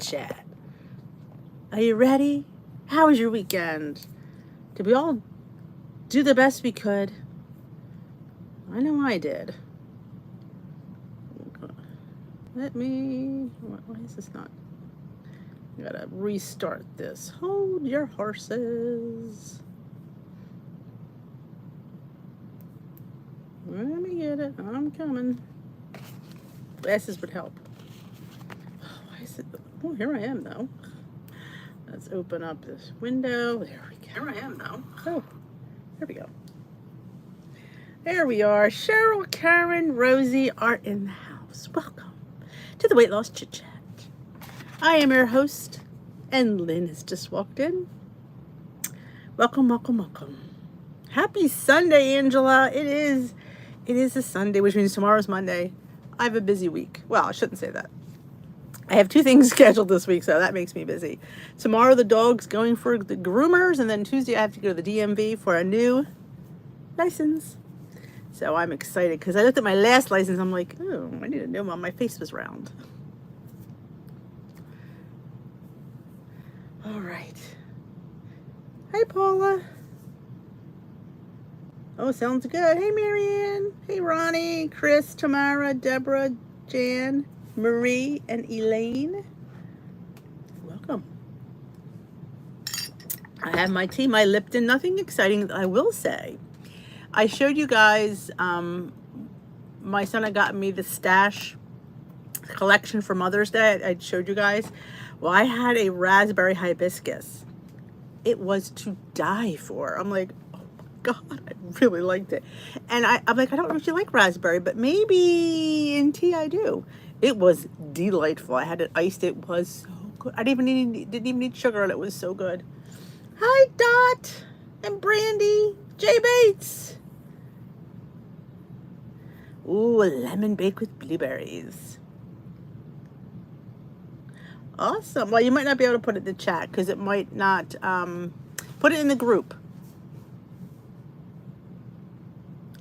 Chat. Are you ready? How was your weekend? Did we all do the best we could? I know I did. Let me... Why is this not... I gotta restart this. Hold your horses. Let me get it. I'm coming. Glasses would help. Why is it... Oh, here I am, though. Let's open up this window. There we go. Here I am, though. Oh, there we go. There we are. Cheryl, Karen, Rosie are in the house. Welcome to the Weight Loss Chit Chat. I am your host, and Lynn has just walked in. Welcome, welcome, welcome. Happy Sunday, Angela. It is a Sunday, which means tomorrow's Monday. I have a busy week. Well, I shouldn't say that. I have 2 things scheduled this week, so that makes me busy. Tomorrow, the dog's going for the groomers, and then Tuesday, I have to go to the DMV for a new license. So I'm excited, because I looked at my last license, I'm like, oh, I need a new one. My face was round. All right. Hi, Paula. Oh, sounds good. Hey, Marianne. Hey, Ronnie, Chris, Tamara, Deborah, Jan, Marie, and Elaine. Welcome. I have my tea, my Lipton. Nothing exciting, I will say. I showed you guys, my son had gotten me the stash collection for Mother's Day. I showed you guys. Well, I had a raspberry hibiscus. It was to die for. I'm like, oh my God, I really liked it. And I'm like, I don't really like raspberry, but maybe in tea I do. It was delightful. I had it iced. It was so good. I didn't even need sugar, and it was so good. Hi, Dot and Brandy. Jay Bates. Ooh, a lemon baked with blueberries. Awesome. Well, you might not be able to put it in the chat because it might not, put it in the group.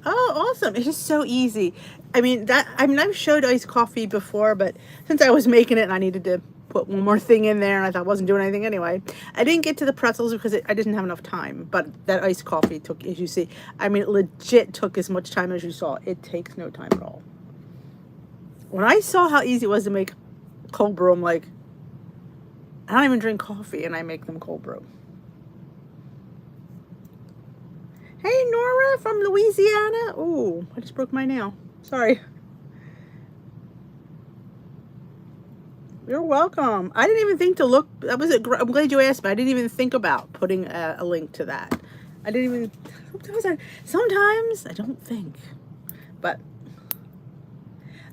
Oh, awesome. It's just so easy. I've showed iced coffee before, but since I was making it and I needed to put one more thing in there and I thought I wasn't doing anything anyway, I didn't get to the pretzels because I didn't have enough time. But that iced coffee took, as you see, it legit took as much time as you saw. It takes no time at all. When I saw how easy it was to make cold brew, I'm like, I don't even drink coffee and I make them cold brew. Hey, Nora from Louisiana. Oh, I just broke my nail. Sorry. You're welcome. I didn't even think to look. I'm glad you asked me. I didn't even think about putting a link to that. I didn't even. Sometimes I don't think. But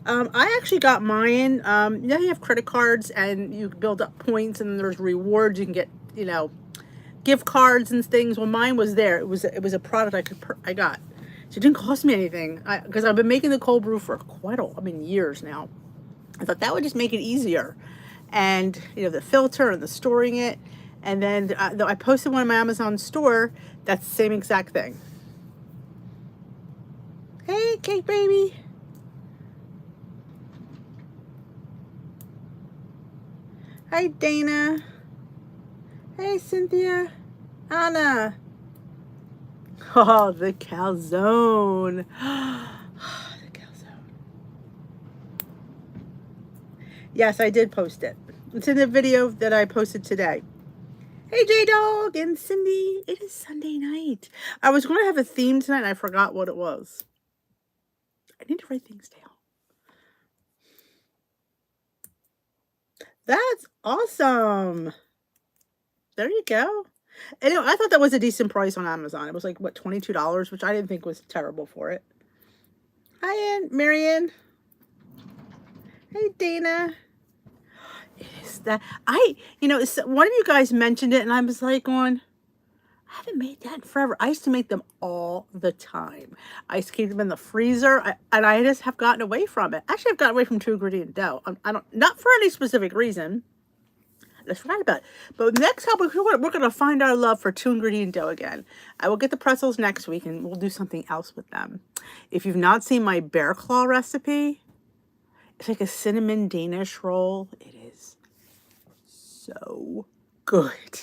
I actually got mine. You have credit cards and you build up points, and there's rewards. You can get, gift cards and things. Well, mine was there. It was a product I got. So it didn't cost me anything because I've been making the cold brew for years now. I thought that would just make it easier. And, the filter and the storing it. And then I posted one on my Amazon store. That's the same exact thing. Hey, Cake Baby. Hi, Dana. Hey, Cynthia. Anna. Oh, the calzone. The calzone. Yes, I did post it. It's in the video that I posted today. Hey, J-Dog and Cindy. It is Sunday night. I was going to have a theme tonight, and I forgot what it was. I need to write things down. That's awesome. There you go. And I thought that was a decent price on Amazon. It was like, what, $22, which I didn't think was terrible for it. Hi, Marianne. Hey, Dana. It is that. One of you guys mentioned it, and I was like I haven't made that in forever. I used to make them all the time. I used to keep them in the freezer, and I just have gotten away from it. Actually, I've gotten away from 2-ingredient dough. Not for any specific reason. I forgot about it. But next time, we're going to find our love for 2-ingredient dough again. I will get the pretzels next week, and we'll do something else with them. If you've not seen my bear claw recipe, it's like a cinnamon Danish roll. It is so good.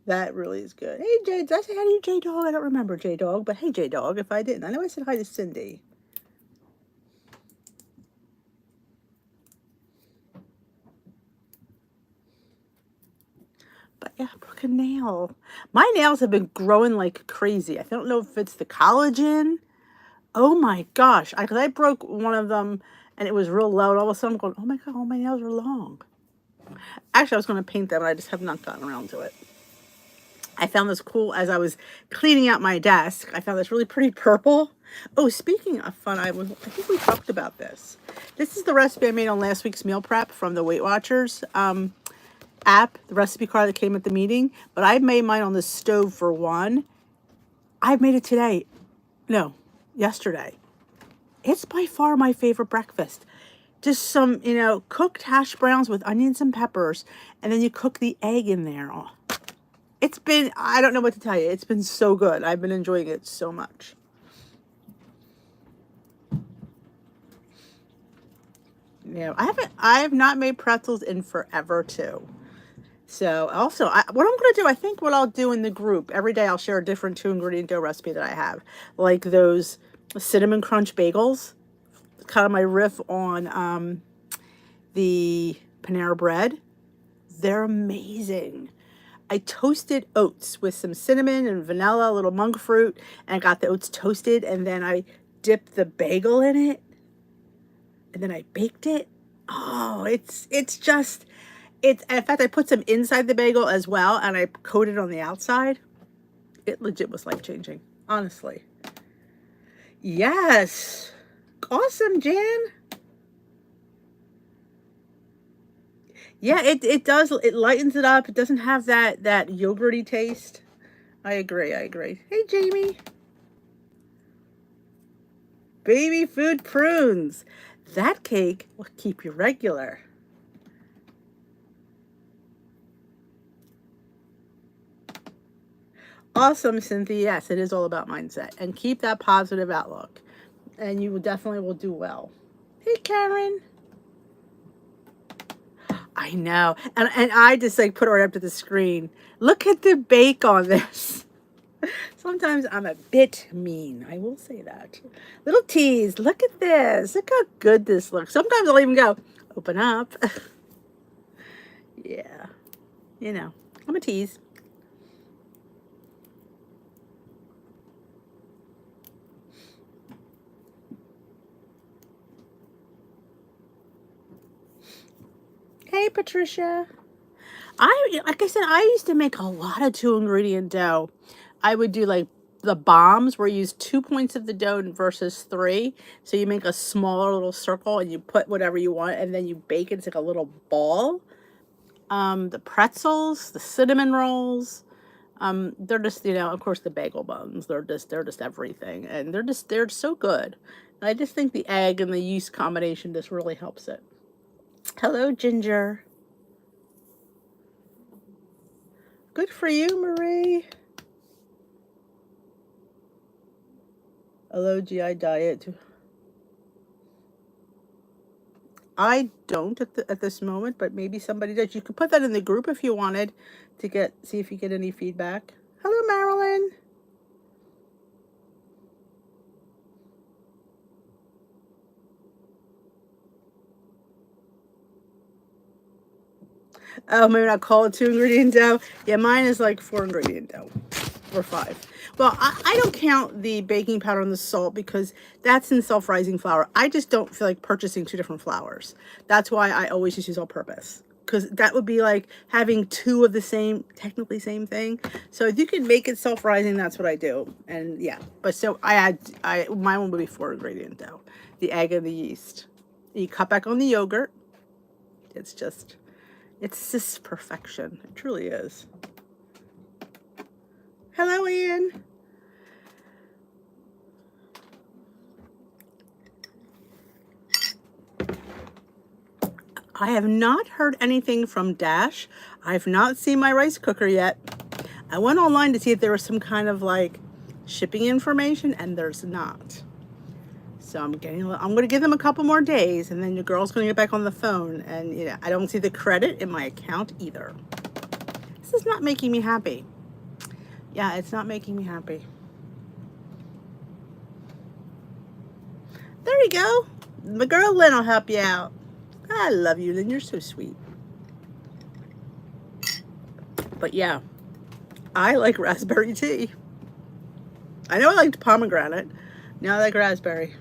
That really is good. Hey, Jay, did I say hi to you, J Dog? I don't remember J Dog, but hey, J Dog, if I didn't. I know I said hi to Cindy. But yeah, broke a nail. My nails have been growing like crazy. I don't know if it's the collagen. Oh my gosh. I broke one of them and it was real low. And all of a sudden I'm going, oh my God, all my nails are long. Actually, I was going to paint them, and I just have not gotten around to it. I found this cool, as I was cleaning out my desk, I found this really pretty purple. Oh, speaking of fun, I think we talked about this. This is the recipe I made on last week's meal prep from the Weight Watchers app, the recipe card that came at the meeting. But I made mine on the stove for one. I made it today. No, yesterday. It's by far my favorite breakfast. Just some, cooked hash browns with onions and peppers, and then you cook the egg in there. Oh, it's been, I don't know what to tell you. It's been so good. I've been enjoying it so much. I have not made pretzels in forever too. So also, what I'm going to do, I think what I'll do in the group, every day I'll share a different 2-ingredient dough recipe that I have. Like those cinnamon crunch bagels. Kind of my riff on the Panera bread. They're amazing. I toasted oats with some cinnamon and vanilla, a little monk fruit, and I got the oats toasted, and then I dipped the bagel in it, and then I baked it. Oh, it's just, in fact, I put some inside the bagel as well, and I coated on the outside. It legit was life-changing, honestly. Yes. Awesome, Jan. Yeah, it does. It lightens it up. It doesn't have that yogurty taste. I agree. Hey, Jamie. Baby food prunes. That cake will keep you regular. Awesome, Cynthia. Yes, it is all about mindset. And keep that positive outlook. And you definitely will do well. Hey, Karen. I know. And I just put it right up to the screen. Look at the bake on this. Sometimes I'm a bit mean. I will say that. Little tease. Look at this. Look how good this looks. Sometimes I'll even go, open up. Yeah. I'm a tease. Hey, Patricia. Like I said, I used to make a lot of 2-ingredient dough. I would do the bombs where you use 2 points of the dough versus 3. So you make a smaller little circle and you put whatever you want, and then you bake it. It's like a little ball. The pretzels, the cinnamon rolls. They're just, of course, the bagel buns. They're just everything, and they're so good. And I just think the egg and the yeast combination just really helps it. Hello, Ginger. Good for you, Marie. Hello, GI Diet. I don't at this moment, but maybe somebody does. You could put that in the group if you wanted to see if you get any feedback. Hello, Marilyn. Oh, maybe not call it 2-ingredient dough. Yeah, mine is 4-ingredient dough or 5. Well, I don't count the baking powder and the salt because that's in self-rising flour. I just don't feel like purchasing 2 different flours. That's why I always just use all-purpose, because that would be like having 2 of the same, technically same thing. So if you can make it self-rising, that's what I do. And yeah, but so mine would be 4-ingredient dough, the egg and the yeast. You cut back on the yogurt. It's just perfection. It truly is. Hello, Ian. I have not heard anything from Dash. I've not seen my rice cooker yet. I went online to see if there was some kind of shipping information, and there's not. So I'm going to give them a couple more days, and then your girl's going to get back on the phone, and you know, I don't see the credit in my account either. This is not making me happy. Yeah, it's not making me happy. There you go. My girl Lynn will help you out. I love you, Lynn. You're so sweet. But yeah, I like raspberry tea. I know I liked pomegranate. Now I like raspberry.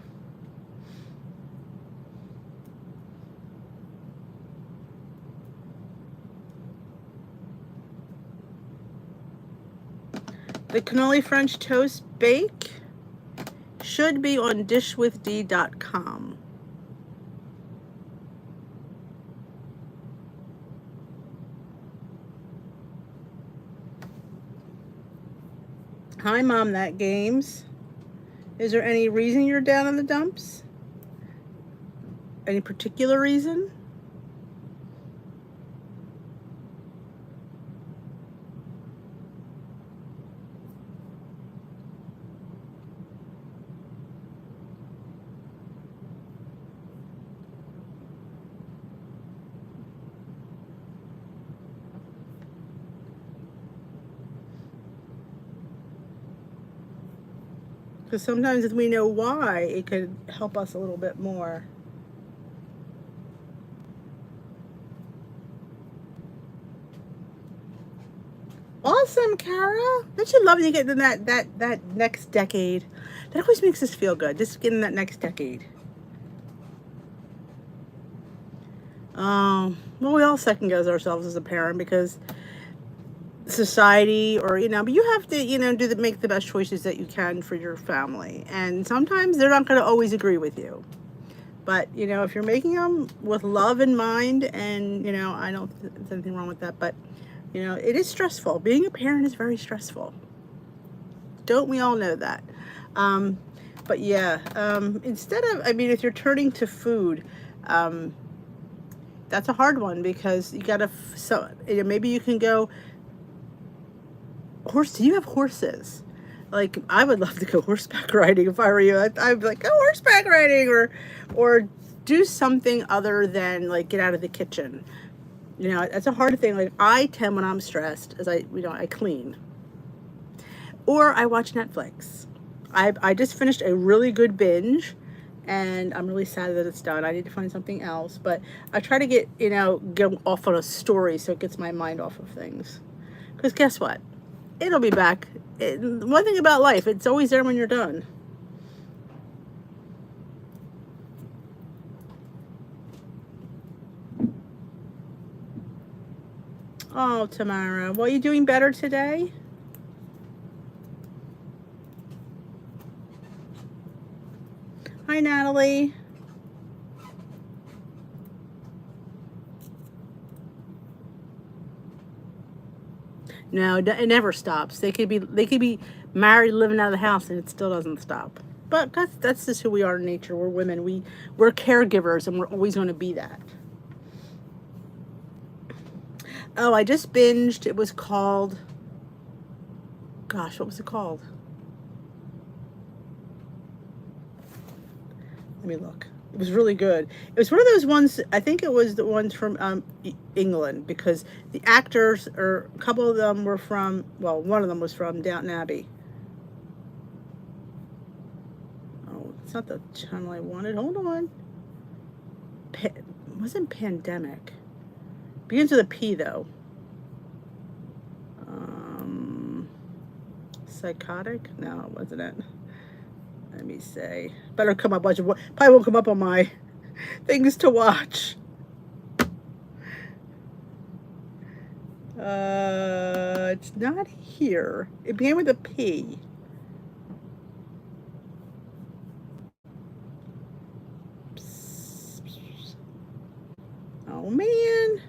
The cannoli French toast bake should be on dishwithd.com. Hi, Mom, that games. Is there any reason you're down in the dumps? Any particular reason? Because sometimes if we know why, it could help us a little bit more. Awesome, Kara. Don't you love when you get in that next decade? That always makes us feel good. Just getting that next decade. Well, we all second guess ourselves as a parent because society, or you know, but you have to, you know, make the best choices that you can for your family, and sometimes they're not going to always agree with you, but you know, if you're making them with love in mind, and you know, I don't think there's anything wrong with that, but you know, it is stressful. Being a parent is very stressful. Don't we all know that? But yeah, instead of, I mean, if you're turning to food, that's a hard one because you gotta, so you know, maybe you can go horse. Do you have horses? Like, I would love to go horseback riding if I were you. I'd be like, go horseback riding, or do something other than like get out of the kitchen. You know, that's a hard thing. Like, I tend, when I'm stressed, as I clean, or I watch Netflix. I just finished a really good binge, and I'm really sad that it's done. I need to find something else, but I try to get, you know, go off on a story so it gets my mind off of things. Because guess what? It'll be back. One thing about life, it's always there when you're done. Oh, Tamara, well, you doing better today? Hi, Natalie. No, it never stops. They could be married, living out of the house, and it still doesn't stop. But that's just who we are in nature. We're women. We're caregivers, and we're always going to be that. Oh, I just binged. It was called, gosh, what was it called? Let me look. It was really good. It was one of those ones, I think it was the ones from England, because the actors, or a couple of them were from, well, one of them was from Downton Abbey. Oh, it's not the channel I wanted. Hold on. It wasn't Pandemic. Begins with a P, though. Psychotic? No, it wasn't it. Let me say. Better come up. Probably won't come up on my things to watch. It's not here. It began with a P. Oh man.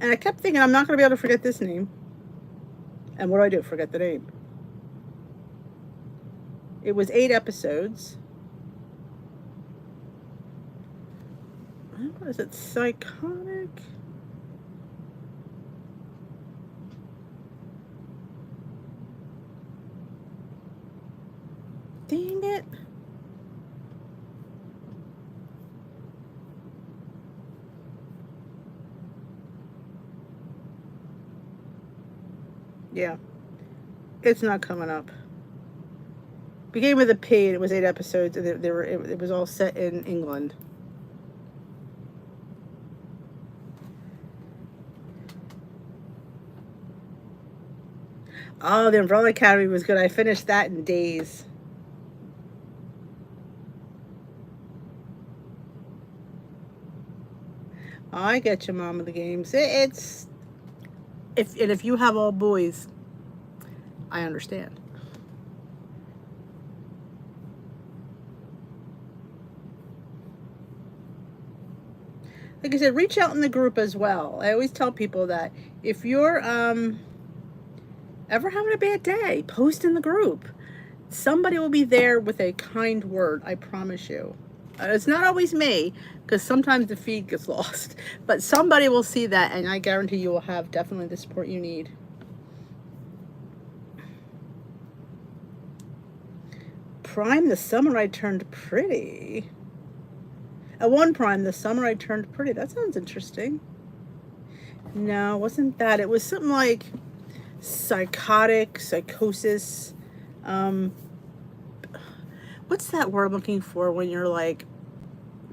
And I kept thinking I'm not going to be able to forget this name. And what do? Forget the name. It was 8 episodes. What is it? Psychotic? Dang it. Yeah, it's not coming up. Began with a P, and it was 8 episodes, and it was all set in England. Oh, the Umbrella Academy was good. I finished that in days. Oh, I get you, Mom of the Games. It's if you have all boys, I understand. Like I said, reach out in the group as well. I always tell people that if you're ever having a bad day, post in the group. Somebody will be there with a kind word, I promise you. It's not always me, because sometimes the feed gets lost. But somebody will see that, and I guarantee you will have definitely the support you need. Prime, the summer I turned pretty. At one prime, the summer I turned pretty. That sounds interesting. No, it wasn't that. It was something like psychosis. What's that word I'm looking for when you're like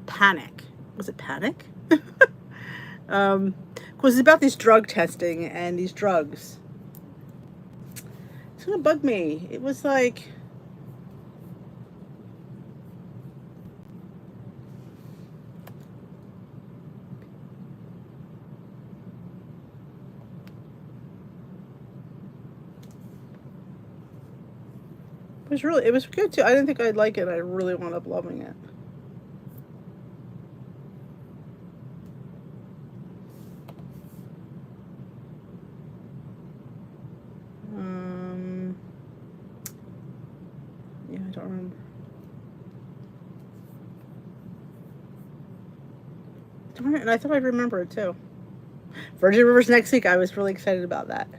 panic? Was it panic? Because it's about these drug testing and these drugs. It's gonna bug me. It was like. It was good too. I didn't think I'd like it. I really wound up loving it. Yeah, I don't remember. Darn it, and I thought I'd remember it too. Virgin Rivers next week. I was really excited about that.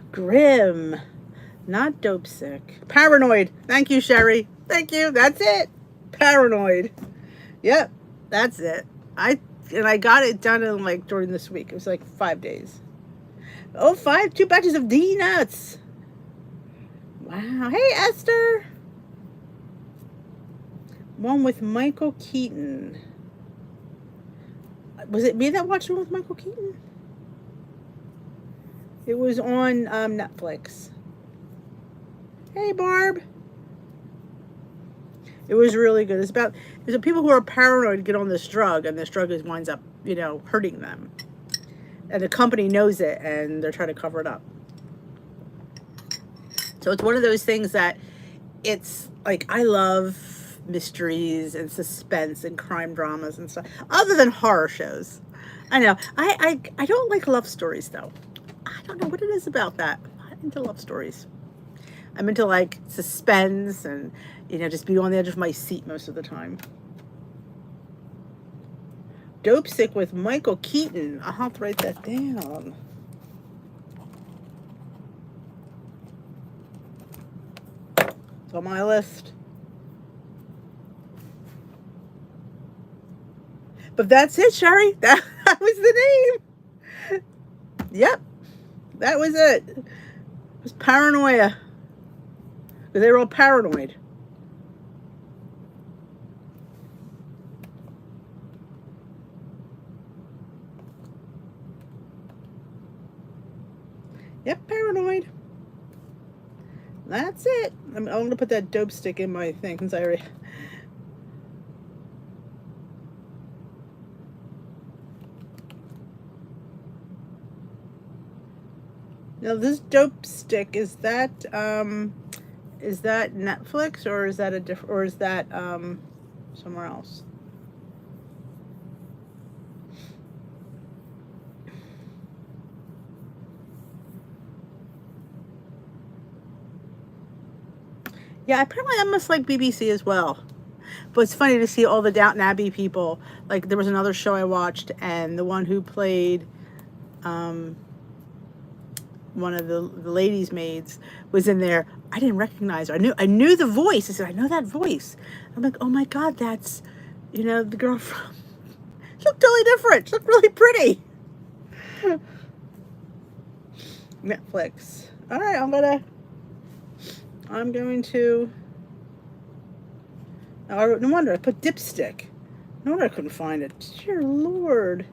Grim, not dope sick. Paranoid. Thank you, Sherry. Thank you. That's it. Paranoid. Yep, that's it. I got it done in like during this week. It was like 5 days. Oh, 2 batches of D nuts. Wow. Hey, Esther. One with Michael Keaton. Was it me that watched one with Michael Keaton? It was on Netflix. Hey, Barb. It was really good. It's about people who are paranoid get on this drug, and this drug winds up, hurting them. And the company knows it, and they're trying to cover it up. So it's one of those things that it's like, I love mysteries and suspense and crime dramas and stuff, other than horror shows. I know. I don't like love stories, though. I don't know what it is about that. I'm not into love stories. I'm into like suspense and, just be on the edge of my seat most of the time. Dope Sick with Michael Keaton. I'll have to write that down. It's on my list. But that's it, Sherry. That was the name. Yep. That was it. It was paranoia. Because they were all paranoid. Yep, paranoid. That's it. I'm going to put that dope stick in my thing since I already... Now this dope stick, is that Netflix, or is that somewhere else? Yeah, apparently I must like BBC as well. But it's funny to see all the Downton Abbey people. Like, there was another show I watched, and the one who played one of the ladies' maids was in there. I didn't recognize her. I knew the voice. I said, I know that voice. I'm like, oh my God, that's You know, the girl from... She looked totally different. She looked really pretty. Netflix. All right, I'm going to... Oh, no wonder I put dipstick. No wonder I couldn't find it. Dear Lord.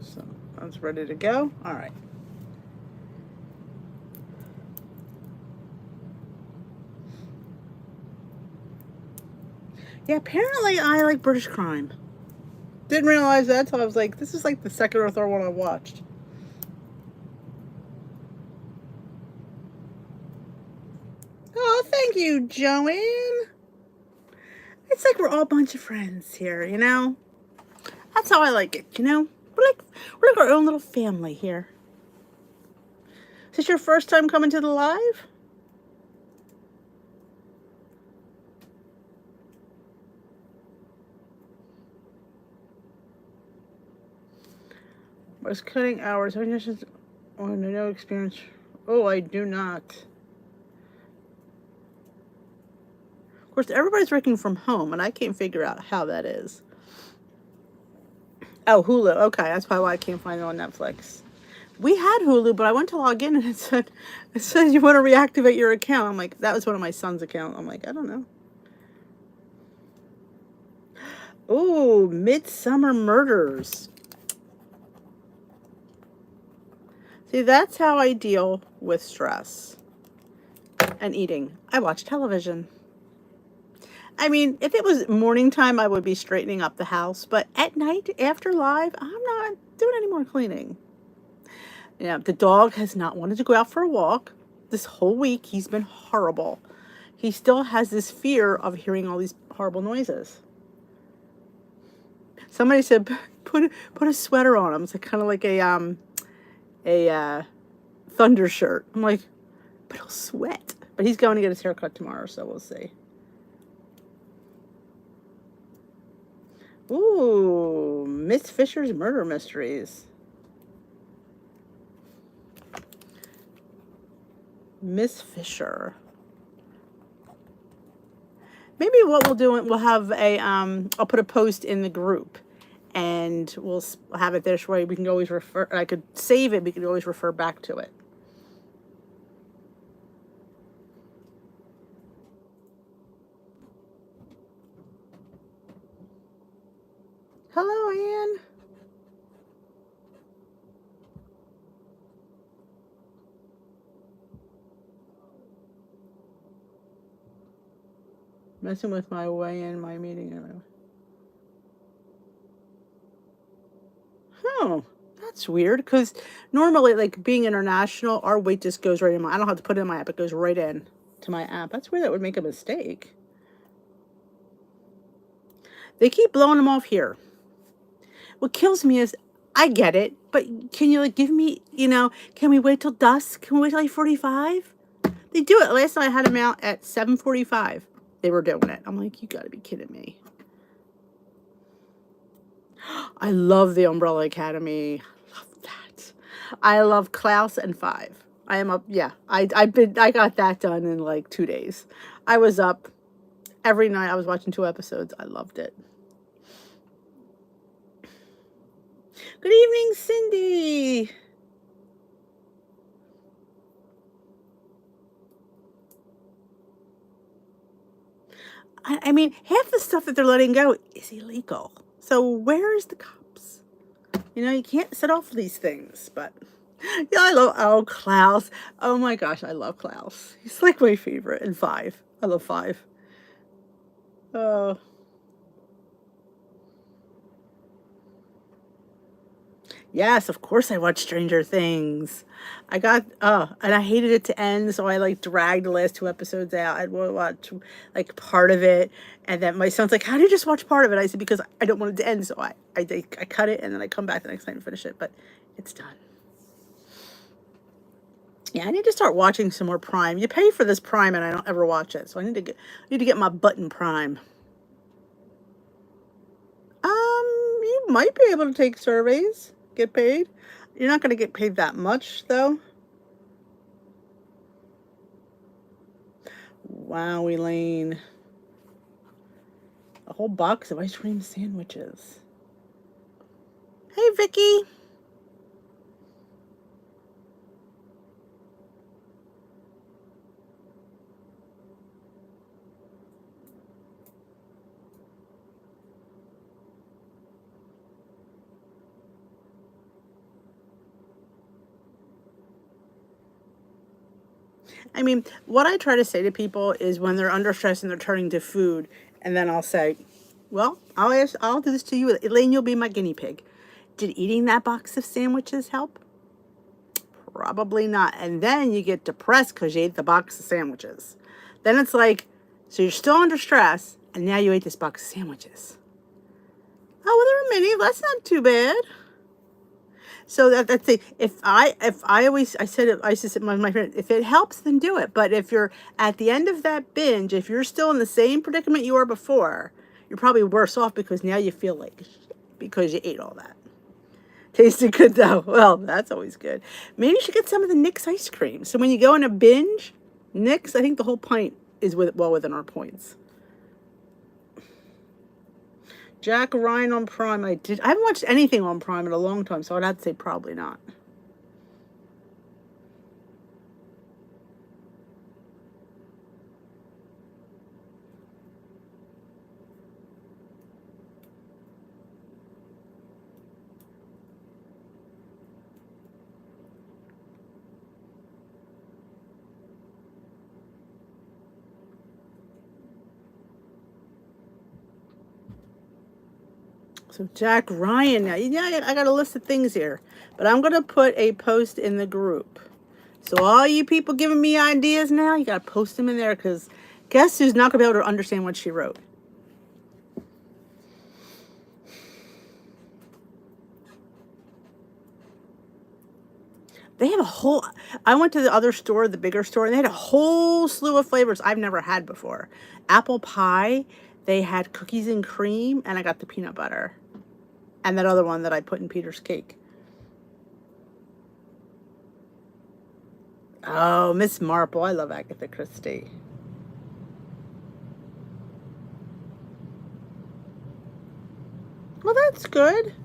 So that's ready to go. All right. Yeah, apparently I like British crime. Didn't realize that until I was like, this is like the second or third one I watched. Oh, thank you, Joanne. It's like we're all a bunch of friends here, you know? That's how I like it, you know? We're like our own little family here. Is this your first time coming to the live? Was cutting hours. Oh, no experience. Oh, I do not. Of course, everybody's working from home, and I can't figure out how that is. Oh, Hulu. Okay, that's probably why I can't find it on Netflix. We had Hulu, but I went to log in, and it said you want to reactivate your account. I'm like, that was one of my son's accounts. I'm like, I don't know. Ooh, Midsummer Murders. See, that's how I deal with stress and eating. I watch television. I mean, if it was morning time, I would be straightening up the house. But at night, after live, I'm not doing any more cleaning. Yeah, the dog has not wanted to go out for a walk this whole week. He's been horrible. He still has this fear of hearing all these horrible noises. Somebody said, put a sweater on him. It's like, kind of like a thunder shirt. I'm like, but he'll sweat. But he's going to get his haircut tomorrow, so we'll see. Ooh, Miss Fisher's Murder Mysteries. Miss Fisher. Maybe what we'll do, we'll have I'll put a post in the group, and we'll have it there so we can always refer. I could save it. We could always refer back to it. Hello, Anne. Messing with my way in my meeting. Oh, that's weird, because normally, like, being international, our weight just goes right in my... I don't have to put it in my app. It goes right in to my app. That's weird. That would make a mistake. They keep blowing them off here. What kills me is, I get it, but can you, like, give me, can we wait till dusk? Can we wait till, like, 45? They do it. Last night I had them out at 7:45. They were doing it. I'm like, you gotta be kidding me. I love the Umbrella Academy. I love that. I love Klaus and Five. I am up. Yeah, I got that done in like 2 days. I was up every night. I was watching 2 episodes. I loved it. Good evening, Cindy. I mean, half the stuff that they're letting go is illegal. So where is the cops? You can't set off these things, but yeah, I love, Klaus. Oh my gosh, I love Klaus. He's like my favorite. And Five. I love Five. Oh. Yes, of course I watched Stranger Things. I got and I hated it to end, so I like dragged the last two episodes out. I'd watch like part of it, and then my son's like, "How do you just watch part of it?" I said, "Because I don't want it to end." So I cut it, and then I come back the next night and finish it. But it's done. Yeah, I need to start watching some more Prime. You pay for this Prime, and I don't ever watch it, so I need to get my button Prime. You might be able to take surveys, get paid. You're not going to get paid that much, though. Wow, Elaine. A whole box of ice cream sandwiches. Hey, Vicky. I mean, what I try to say to people is when they're under stress and they're turning to food, and then I'll say, well, I'll do this to you. Elaine, you'll be my guinea pig. Did eating that box of sandwiches help? Probably not. And then you get depressed because you ate the box of sandwiches. Then it's like, so you're still under stress, and now you ate this box of sandwiches. Oh, well, there were many. That's not too bad. So that's the if I always I said it I used to say to my friend, if it helps then do it. But if you're at the end of that binge, if you're still in the same predicament you were before, you're probably worse off because now you feel like shit because you ate all that. Tasted good though. Well, that's always good. Maybe you should get some of the Nick's ice cream. So when you go in a binge, Nick's, I think the whole pint is well within our points. Jack Ryan on Prime. I haven't watched anything on Prime in a long time, so I'd have to say probably not. So Jack Ryan now. Yeah, I got a list of things here. But I'm going to put a post in the group. So all you people giving me ideas now, you got to post them in there because guess who's not going to be able to understand what she wrote? They have a whole, I went to the other store, the bigger store, and they had a whole slew of flavors I've never had before. Apple pie, they had cookies and cream, and I got the peanut butter. And that other one that I put in Peter's cake. Oh, Miss Marple. I love Agatha Christie. Well, that's good.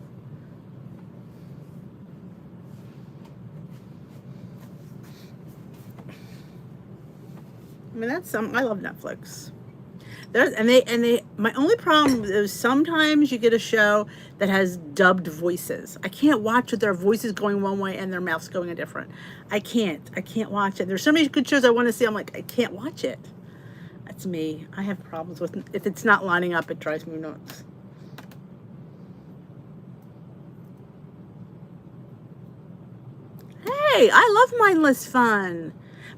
I mean, that's some. I love Netflix. My only problem is sometimes you get a show that has dubbed voices. I can't watch with their voices going one way and their mouths going a different. I can't watch it. There's so many good shows I want to see. I'm like, I can't watch it. That's me. I have problems with if it's not lining up, it drives me nuts. Hey, I love mindless fun.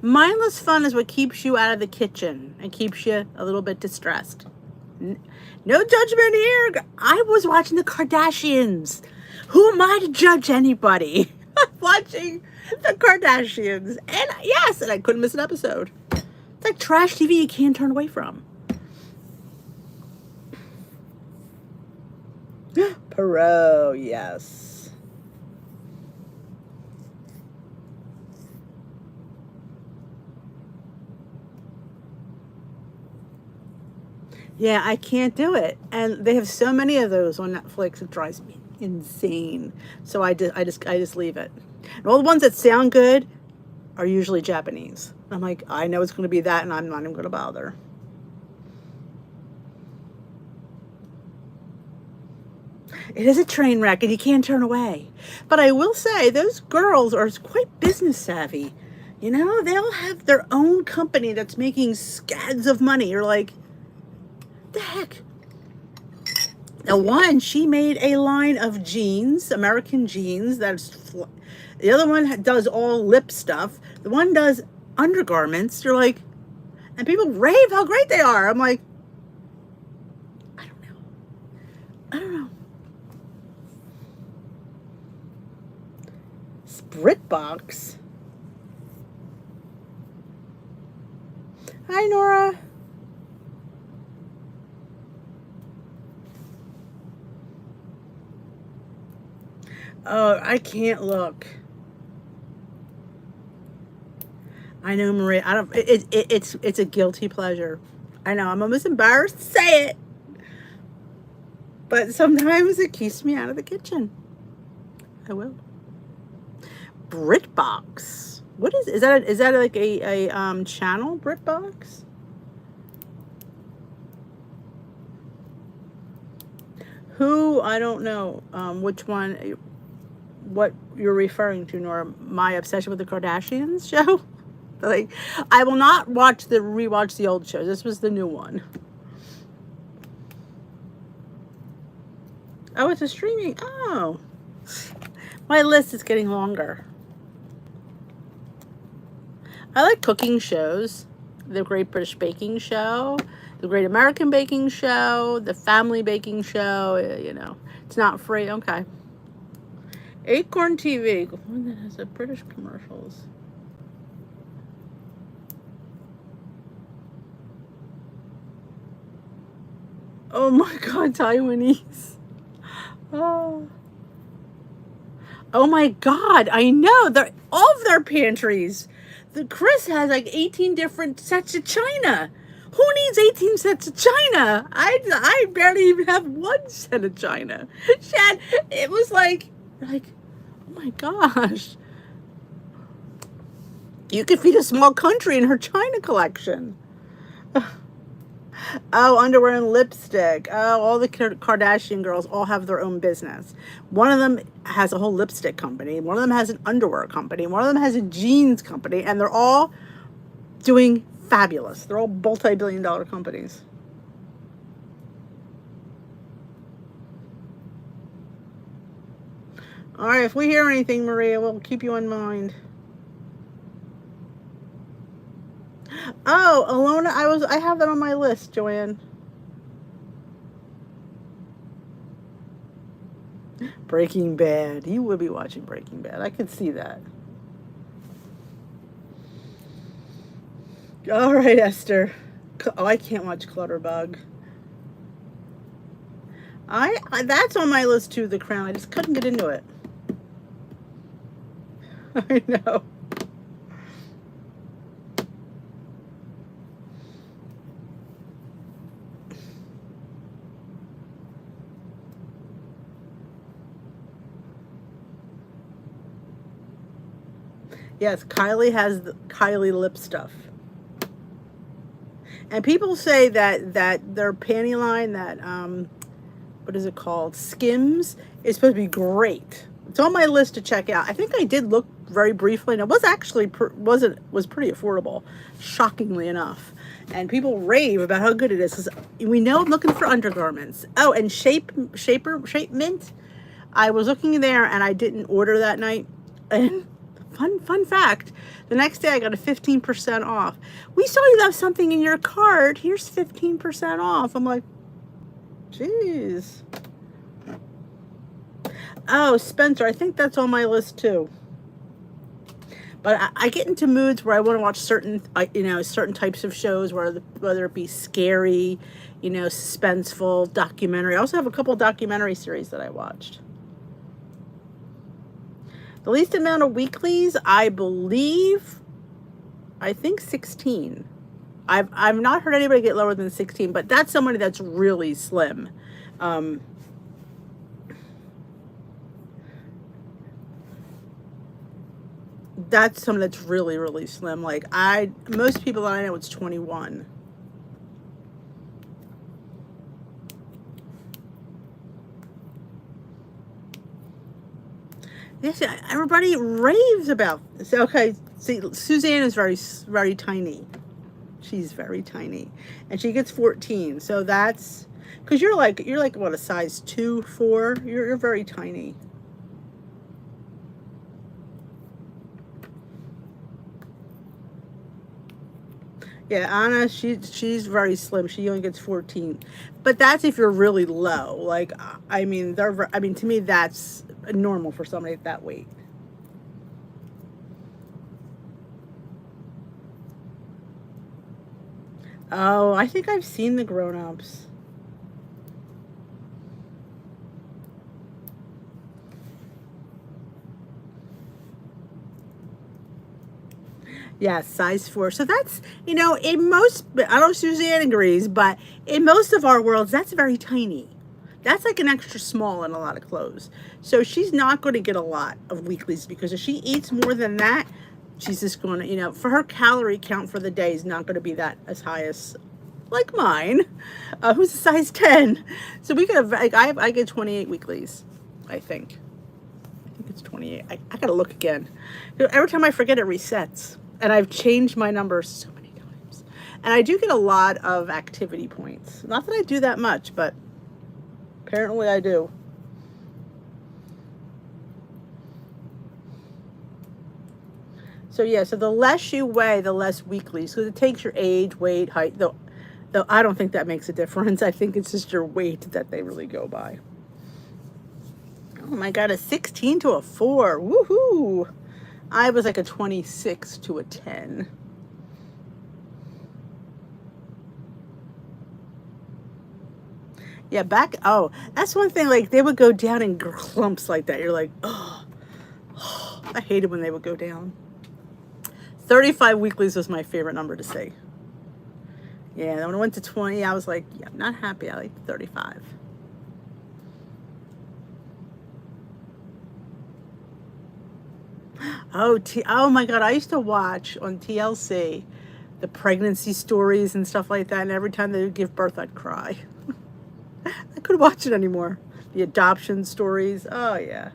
Mindless fun is what keeps you out of the kitchen and keeps you a little bit distressed. No judgment here. I was watching the Kardashians. Who am I to judge anybody? I'm watching the Kardashians. And yes, and I couldn't miss an episode. It's like trash TV you can't turn away from. Perot, yes. Yeah, I can't do it. And they have so many of those on Netflix, it drives me insane. So I just leave it. And all the ones that sound good are usually Japanese. I'm like, I know it's going to be that, and I'm not even going to bother. It is a train wreck, and you can't turn away. But I will say, those girls are quite business savvy. You know, they all have their own company that's making scads of money. You're like, the heck? The one, she made a line of jeans, American jeans. The other one does all lip stuff. The one does undergarments. You're like, and people rave how great they are. I'm like, I don't know. I don't know. Sprit box. Hi, Nora. Oh, I can't look. I know, Maria. I don't. It's a guilty pleasure. I know. I'm almost embarrassed to say it, but sometimes it keeps me out of the kitchen. I will. BritBox. What is that? Is that like a channel? BritBox. Who? I don't know. Which one? What you're referring to, Nora? My obsession with the Kardashians show. Like, I will not rewatch the old shows. This was the new one. Oh, it's a streaming. Oh, my list is getting longer. I like cooking shows. The Great British Baking Show, the Great American Baking Show, the Family Baking Show. You know, it's not free. Okay. Acorn TV. One that has the British commercials. Oh my God, Taiwanese. Oh. Oh my God, I know. All of their pantries. Chris has like 18 different sets of china. Who needs 18 sets of china? I barely even have one set of china. Shad, it was like, oh my gosh. You could feed a small country in her china collection. Oh, underwear and lipstick. Oh, all the Kardashian girls all have their own business. One of them has a whole lipstick company. One of them has an underwear company. One of them has a jeans company. And they're all doing fabulous. They're all multi-billion-dollar companies. All right, if we hear anything, Maria, we'll keep you in mind. Oh, Alona, I have that on my list, Joanne. Breaking Bad. You would be watching Breaking Bad. I could see that. All right, Esther. Oh, I can't watch Clutterbug. That's on my list too, The Crown. I just couldn't get into it. I know. Yes, Kylie has the Kylie lip stuff. And people say that their panty line, that what is it called? Skims, is supposed to be great. It's on my list to check out. I think I did look very briefly, and it was actually was pretty affordable, shockingly enough. And people rave about how good it is, because we know I'm looking for undergarments. Oh, and Shape Mint. I was looking there, and I didn't order that night. And fun fact, the next day I got a 15% off. We saw you have something in your cart. Here's 15% off. I'm like, geez. Oh, Spencer, I think that's on my list too. But I get into moods where I want to watch certain types of shows, whether it be scary, suspenseful, documentary. I also have a couple documentary series that I watched. The least amount of weeklies, I think 16. I've not heard anybody get lower than 16, but that's somebody that's really slim. That's someone that's really, really slim. Like most people that I know, it's 21. Yes, everybody raves about this. Okay, see, Suzanne is very, very tiny. She's very tiny, and she gets 14. So that's, Because you're like what, a size 2, 4? You're very tiny. Yeah, Anna, she's very slim. She only gets 14, but that's if you're really low. Like, I mean, I mean, to me, that's normal for somebody at that weight. Oh, I think I've seen the grown-ups. Yeah, size 4. So that's, in most, I don't know if Suzanne agrees, but in most of our worlds, that's very tiny. That's like an extra small in a lot of clothes. So she's not going to get a lot of weeklies because if she eats more than that, she's just going to, for her calorie count for the day is not going to be that as high as like mine, who's a size 10. So we could have, like, I get 28 weeklies, I think. I think it's 28. I got to look again. Every time I forget, it resets. And I've changed my numbers so many times. And I do get a lot of activity points. Not that I do that much, but apparently I do. So yeah, so the less you weigh, the less weeklies. So it takes your age, weight, height. Though I don't think that makes a difference. I think it's just your weight that they really go by. Oh my God, a 16 to a 4. Woohoo! I was like a 26 to a 10. Yeah, that's one thing. Like, they would go down in clumps like that. You're like, oh, I hated when they would go down. 35 weeklies was my favorite number to see. Yeah, when I went to 20, I was like, yeah, I'm not happy. I like 35. Oh my God, I used to watch on TLC the pregnancy stories and stuff like that, and every time they would give birth, I'd cry. I couldn't watch it anymore. The adoption stories. Oh yeah.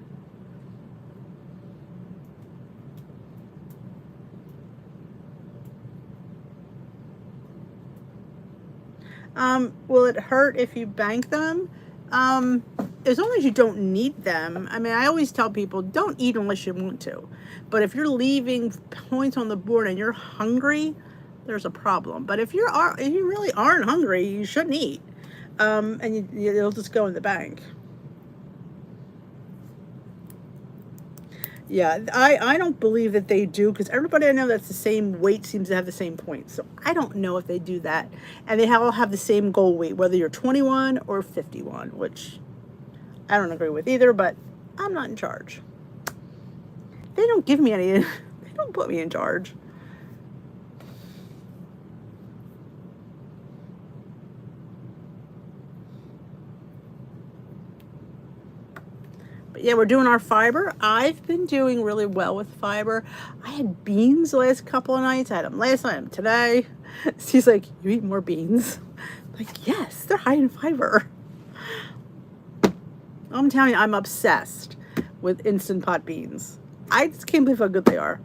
Will it hurt if you bank them? As long as you don't need them. I mean, I always tell people don't eat unless you want to. But if you're leaving points on the board and you're hungry, there's a problem. But if if you really aren't hungry, you shouldn't eat. And it'll just go in the bank. Yeah, I don't believe that they do because everybody I know that's the same weight seems to have the same points. So I don't know if they do that. And they all have the same goal weight, whether you're 21 or 51, which I don't agree with either, but I'm not in charge. They don't give me any, they don't put me in charge. But yeah, we're doing our fiber. I've been doing really well with fiber. I had beans the last couple of nights. I had them last night, I had them today. She's like, you eat more beans? I'm like, yes, they're high in fiber. I'm telling you, I'm obsessed with Instant Pot beans. I just can't believe how good they are.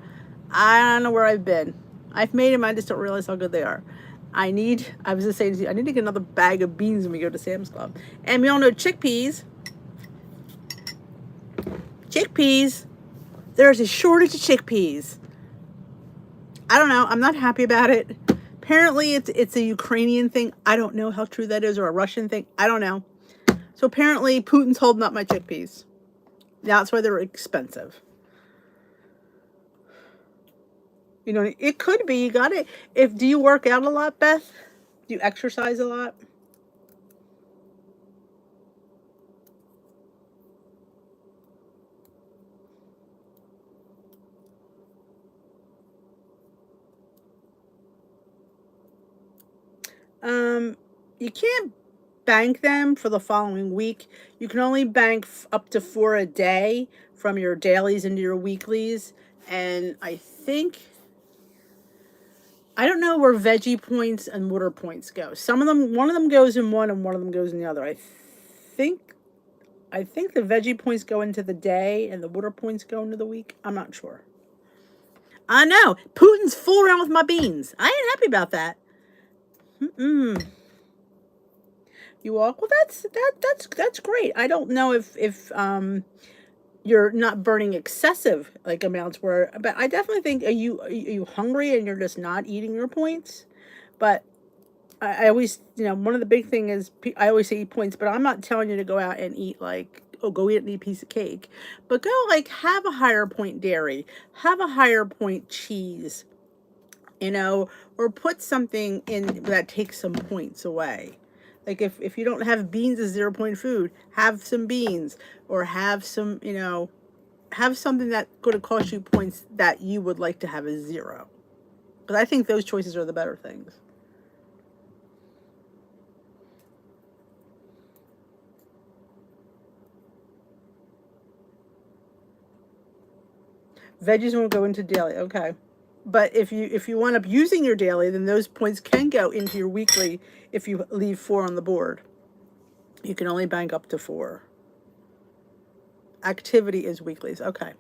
I don't know where I've been. I've made them, I just don't realize how good they are. I was just saying to you, I need to get another bag of beans when we go to Sam's Club. And we all know chickpeas. Chickpeas. There's a shortage of chickpeas. I don't know. I'm not happy about it. Apparently, it's a Ukrainian thing. I don't know how true that is, or a Russian thing. I don't know. So apparently, Putin's holding up my chickpeas. That's why they're expensive. It could be. You got it. Do you work out a lot, Beth? Do you exercise a lot? You can't bank them for the following week. You can only bank up to 4 a day from your dailies into your weeklies. And I don't know where veggie points and water points go. One of them goes in one and one of them goes in the other. Think, I think the veggie points go into the day and the water points go into the week. I'm not sure. I know. Putin's fooling around with my beans. I ain't happy about that. Mm-mm. You walk. Well, that's great. I don't know if you're not burning excessive like amounts where, but I definitely think are you hungry and you're just not eating your points? But I always, one of the big thing is I always say eat points, but I'm not telling you to go out and eat like, oh, go eat and eat a piece of cake, but go like have a higher point dairy, have a higher point cheese, or put something in that takes some points away. Like if you don't have beans as 0 point food, have some beans or have some, have something that's going to cost you points that you would like to have as zero. Because I think those choices are the better things. Veggies won't go into daily. Okay. But if you wind up using your daily, then those points can go into your weekly if you leave 4 on the board. You can only bank up to 4. Activity is weeklies. Okay.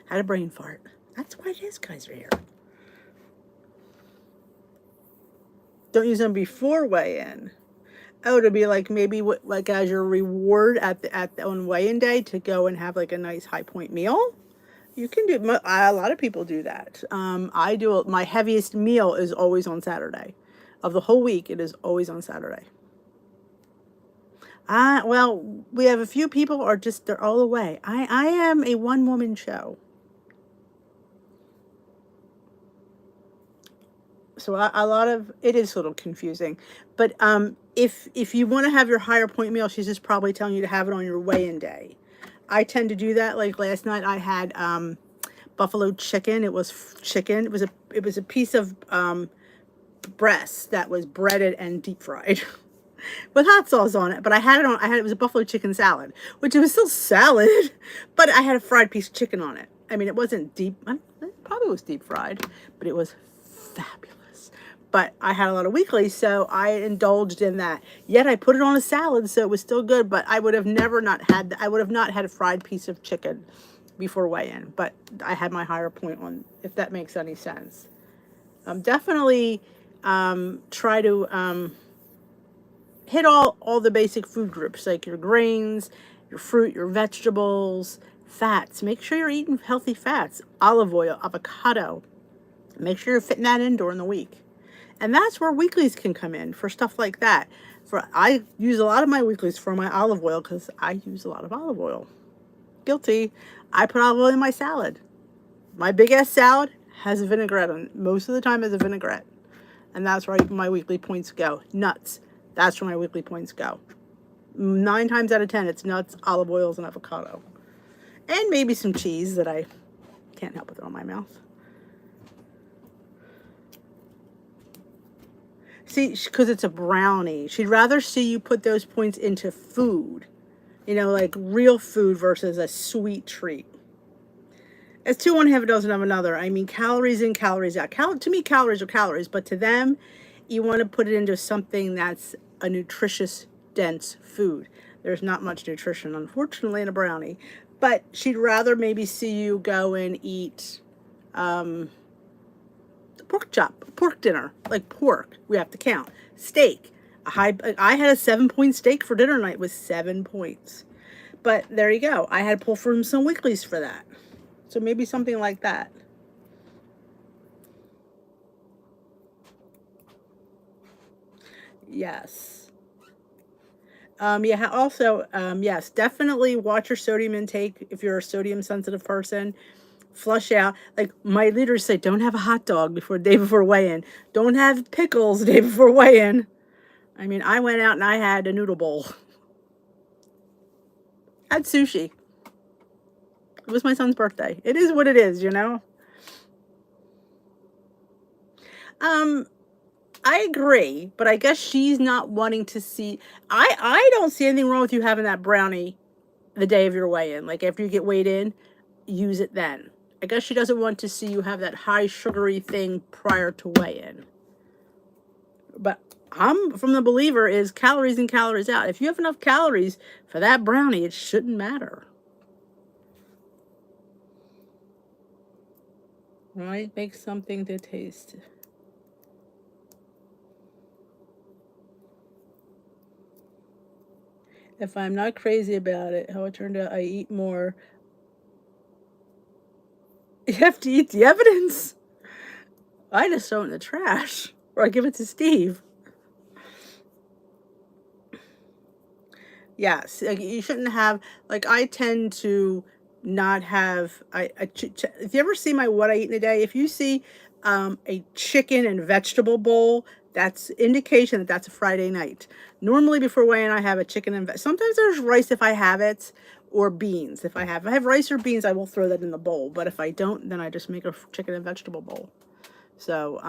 Had a brain fart. That's why these guys are here. Don't use them before weigh-in. Oh, to be like maybe like as your reward at the on weigh-in day to go and have like a nice high point meal. You can do a lot of people do that. I do my heaviest meal is always on Saturday. Of the whole week, it is always on Saturday. Well, we have a few people are just they're all away. I am a one woman show. So a lot of it is a little confusing, but if you want to have your higher point meal, she's just probably telling you to have it on your weigh-in day. I tend to do that. Like last night, I had buffalo chicken. It was chicken. It was a piece of breast that was breaded and deep fried with hot sauce on it. But I had it on. It was a buffalo chicken salad, which it was still salad, but I had a fried piece of chicken on it. I mean, it wasn't deep. It probably was deep fried, but it was fabulous. But I had a lot of weeklies, so I indulged in that. Yet I put it on a salad, so it was still good. But I would have never not had. I would have not had a fried piece of chicken before weigh-in. But I had my higher point on, if that makes any sense. Definitely try to hit all the basic food groups like your grains, your fruit, your vegetables, fats. Make sure you're eating healthy fats, olive oil, avocado. Make sure you're fitting that in during the week. And that's where weeklies can come in for stuff like that. I use a lot of my weeklies for my olive oil because I use a lot of olive oil. Guilty. I put olive oil in my salad. My big ass salad has a vinaigrette on it. Most of the time has a vinaigrette. And that's where my weekly points go. Nuts. That's where my weekly points go. 9 times out of 10, it's nuts, olive oils, and avocado. And maybe some cheese that I can't help with it on my mouth. See, because it's a brownie. She'd rather see you put those points into food. Like real food versus a sweet treat. It's two one half a dozen of another. I mean, calories in, calories out. To me, calories are calories, but to them, you want to put it into something that's a nutritious, dense food. There's not much nutrition, unfortunately, in a brownie. But she'd rather maybe see you go and eat pork chop, pork dinner, like pork. We have to count. Steak. I had a 7-point steak for dinner night with 7 points. But there you go. I had to pull from some weeklies for that. So maybe something like that. Yes. Yeah, also, yes, definitely watch your sodium intake if you're a sodium sensitive person. Flush out. Like my leaders say, don't have a hot dog day before weigh-in. Don't have pickles the day before weigh-in. I mean, I went out and I had a noodle bowl. I had sushi. It was my son's birthday. It is what it is. Um, I agree, but I guess she's not wanting to see. I don't see anything wrong with you having that brownie the day of your weigh-in. Like after you get weighed in, use it then. I guess she doesn't want to see you have that high sugary thing prior to weigh-in. But I'm from the believer is calories in, calories out. If you have enough calories for that brownie, it shouldn't matter. Right? Make something to taste. If I'm not crazy about it, how it turned out, I eat more. You have to eat the evidence. I just throw it in the trash, or I give it to Steve. Yes, like you shouldn't have. Like I tend to not have. If you ever see my what I eat in a day, if you see a chicken and vegetable bowl, that's indication that that's a Friday night. Normally before weighing, I have a chicken and sometimes there's rice if I have it, or beans if I have. If I have rice or beans, I will throw that in the bowl. But if I don't, then I just make a chicken and vegetable bowl. So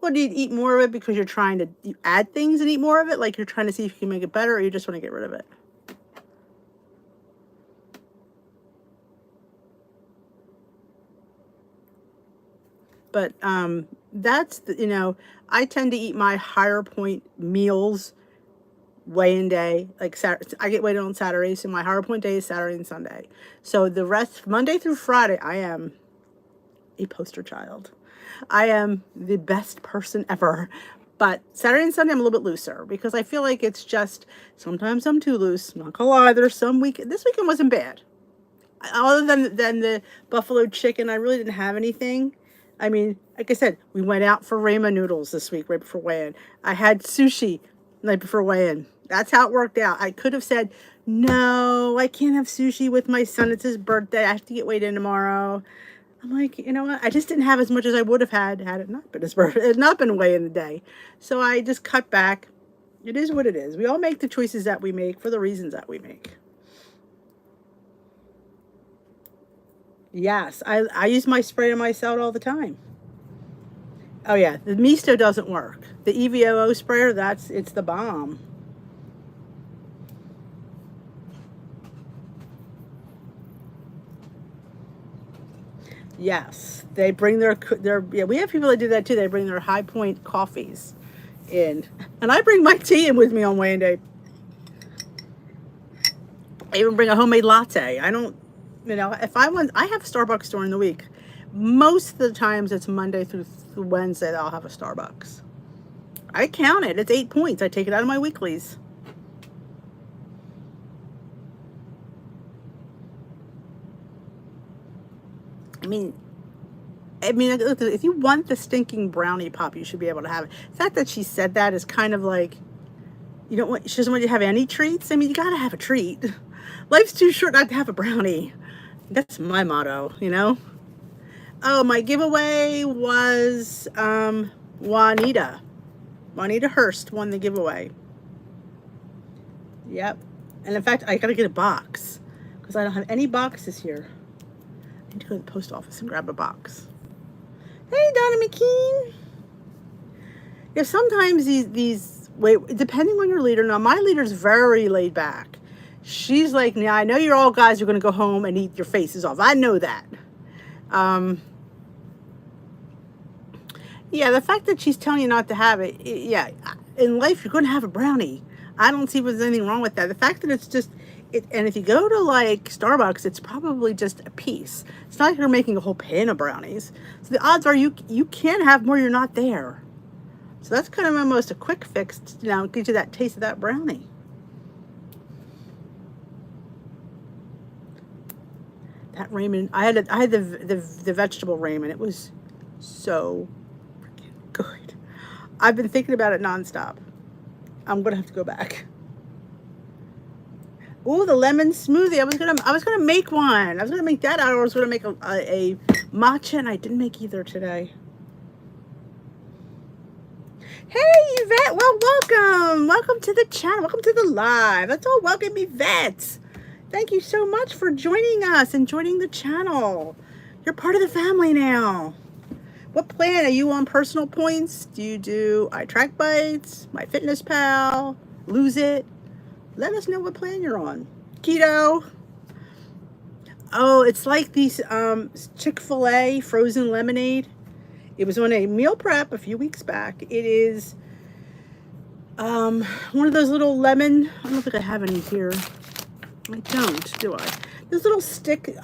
well, do you eat more of it because you're trying to you add things and eat more of it? Like you're trying to see if you can make it better, or you just want to get rid of it? But that's the, I tend to eat my higher point meals weigh-in day. Like Saturday, I get weighed in on Saturday, so my higher point day is Saturday and Sunday. So the rest, Monday through Friday, I am a poster child. I am the best person ever. But Saturday and Sunday, I'm a little bit looser because I feel like it's just sometimes I'm too loose. I'm not gonna lie, there's some week. This weekend wasn't bad. Other than the buffalo chicken, I really didn't have anything. I mean, like I said, we went out for ramen noodles this week right before weigh-in. I had sushi the night before weigh-in. That's how it worked out. I could have said, no, I can't have sushi with my son. It's his birthday. I have to get weighed in tomorrow. I'm like, you know what? I just didn't have as much as I would have had it not been his birthday, it not been weigh-in the day. So I just cut back. It is what it is. We all make the choices that we make for the reasons that we make. Yes, I use my spray on my salad all the time. Oh yeah, the Misto doesn't work. The EVOO sprayer, it's the bomb. Yes, they bring their yeah. We have people that do that too. They bring their High Point coffees in, and I bring my tea in with me on weighing day. I even bring a homemade latte. I don't, if I have Starbucks during the week. Most of the times it's Monday through Wednesday that I'll have a Starbucks. I count it. It's 8 points. I take it out of my weeklies. I mean, if you want the stinking brownie pop, you should be able to have it. The fact that she said that is kind of like, she doesn't want you to have any treats. I mean, you gotta have a treat. Life's too short not to have a brownie. That's my motto. Oh, my giveaway was Juanita. Juanita Hurst won the giveaway. Yep. And in fact, I gotta get a box because I don't have any boxes here. I need to go to the post office and grab a box. Hey, Donna McKean. Yeah, sometimes these wait, depending on your leader. Now, my leader's very laid back. She's like, now I know you're all guys are going to go home and eat your faces off. I know that. Yeah, the fact that she's telling you not to have it, yeah, in life you're going to have a brownie. I don't see there's anything wrong with that. The fact that it's just, and if you go to like Starbucks, it's probably just a piece. It's not like you're making a whole pan of brownies. So the odds are you can have more. You're not there. So that's kind of almost a quick fix. Gives you that taste of that brownie. That ramen, I had the vegetable ramen. It was so freaking good. I've been thinking about it nonstop. I'm gonna have to go back. Ooh, the lemon smoothie. I was gonna make one. I was gonna make that out, or I was gonna make a matcha, and I didn't make either today. Hey, Yvette. Well, welcome. Welcome to the channel. Welcome to the live. Let's all welcome Yvette. Thank you so much for joining us and joining the channel. You're part of the family now. What plan? Are you on Personal Points? Do you do iTrack Bites, MyFitnessPal, Lose It? Let us know what plan you're on. Keto. Oh, it's like these Chick-fil-A frozen lemonade. It was on a meal prep a few weeks back. It is one of those little lemon, I don't think I have any here. I don't, do I? This little stick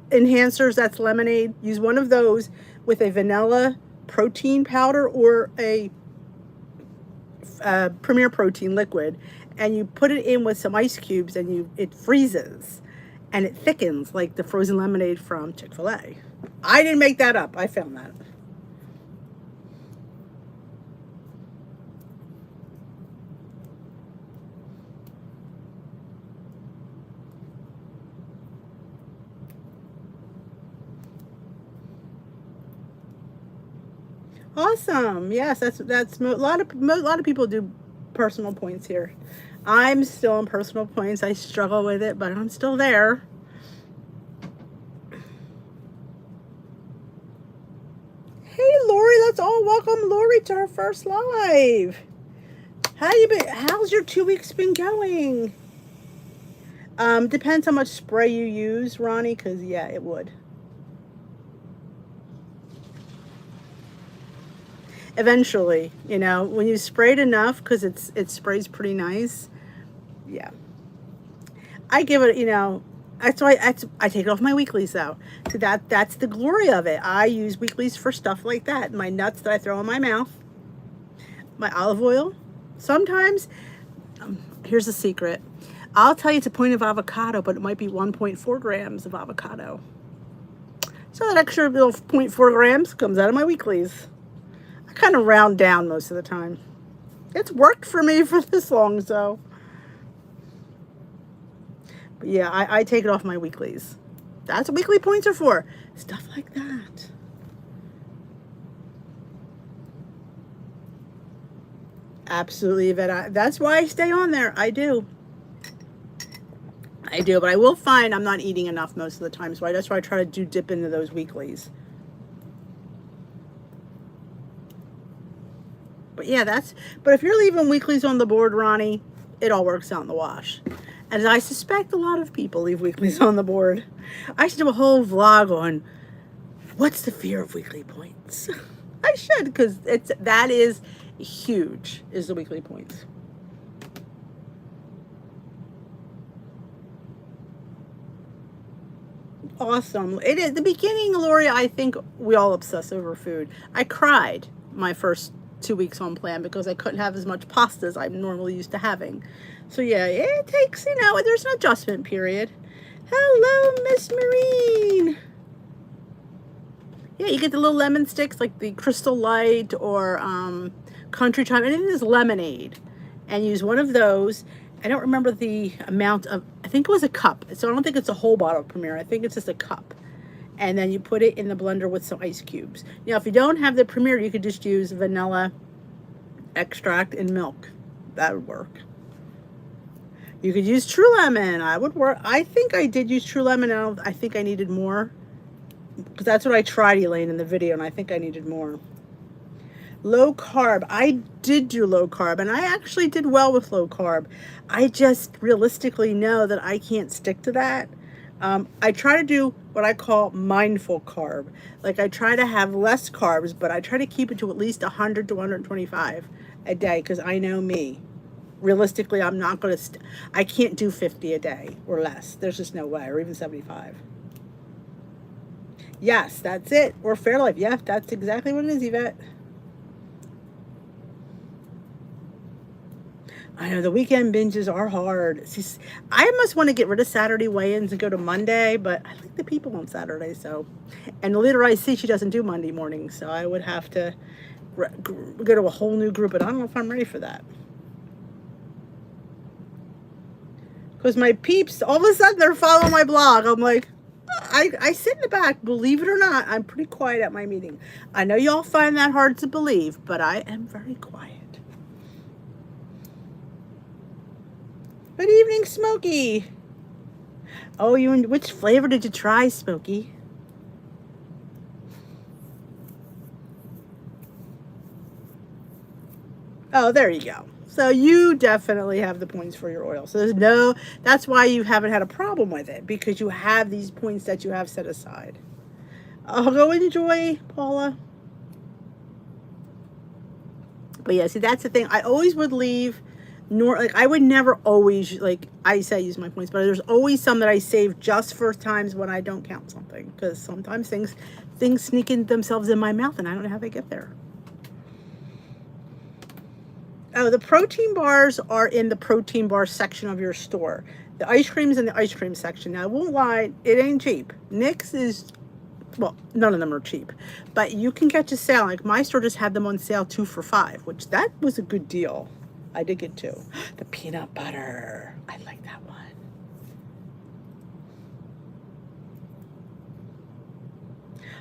enhancers, that's lemonade. Use one of those with a vanilla protein powder or a Premier Protein liquid, and you put it in with some ice cubes, and it freezes, and it thickens like the frozen lemonade from Chick-fil-A. I didn't make that up. I found that. Awesome. Yes, that's a lot of people do personal points here. I'm still on personal points. I struggle with it, but I'm still there. Hey, Lori, let's all welcome Lori to her first live. How's your 2 weeks been going? Depends how much spray you use, Ronnie, because yeah, it would. Eventually, you know, when you sprayed enough, because it sprays pretty nice. Yeah, I give it, you know, that's why I take it off my weeklies though. So that's the glory of it. I use weeklies for stuff like that. My nuts that I throw in my mouth, my olive oil. Sometimes, here's a secret. I'll tell you it's a point of avocado, but it might be 1.4 grams of avocado. So that extra little 0.4 grams comes out of my weeklies. I kind of round down most of the time. It's worked for me for this long, so. But yeah, I take it off my weeklies. That's what weekly points are for. Stuff like that. Absolutely, Yvette. That's why I stay on there. I do, but I will find I'm not eating enough most of the time, so that's why I try to dip into those weeklies. But yeah, but if you're leaving weeklies on the board, Ronnie, it all works out in the wash. And I suspect a lot of people leave weeklies on the board. I should do a whole vlog on what's the fear of weekly points. I should, because that is huge, is the weekly points. Awesome. It is the beginning, Lori. I think we all obsess over food. I cried my first 2 weeks on plan because I couldn't have as much pasta as I'm normally used to having. So yeah, it takes, you know, there's an adjustment period. Hello, Miss Marine. Yeah, you get the little lemon sticks like the Crystal Light or Country Time. Anything that's lemonade. And use one of those. I don't remember the amount of, I think it was a cup. So I don't think it's a whole bottle of Premier. I think it's just a cup. And then you put it in the blender with some ice cubes. Now, if you don't have the Premier, you could just use vanilla extract and milk. That would work. You could use True Lemon. I would work. I think I did use True Lemon. I think I needed more. Because that's what I tried, Elaine, in the video, and I think I needed more. Low carb. I did do low carb, and I actually did well with low carb. I just realistically know that I can't stick to that. I try to do what I call mindful carb. Like I try to have less carbs, but I try to keep it to at least 100 to 125 a day because I know me. Realistically, I'm not going to, I can't do 50 a day or less. There's just no way, or even 75. Yes, that's it. Or Fairlife. Yeah, that's exactly what it is, Yvette. I know the weekend binges are hard. See, I almost want to get rid of Saturday weigh-ins and go to Monday, but I like the people on Saturday, so. And the leader I see, she doesn't do Monday mornings, so I would have to go to a whole new group, and I don't know if I'm ready for that. Because my peeps, all of a sudden, they're following my blog. I'm like, I sit in the back, believe it or not, I'm pretty quiet at my meeting. I know y'all find that hard to believe, but I am very quiet. Good evening, Smokey. Oh, which flavor did you try, Smokey? Oh, there you go. So you definitely have the points for your oil. So that's why you haven't had a problem with it, because you have these points that you have set aside. I'll go enjoy, Paula. But yeah, see, that's the thing. I always would leave Nor like I would never always like I say use my points, but there's always some that I save just for times when I don't count something because sometimes things sneak in themselves in my mouth and I don't know how they get there. Oh, the protein bars are in the protein bar section of your store. The ice cream's in the ice cream section. Now, I won't lie, it ain't cheap. Nick's is, well, none of them are cheap, but you can catch a sale. Like my store just had them on sale 2 for $5, which that was a good deal. I did get two. The peanut butter. I like that one.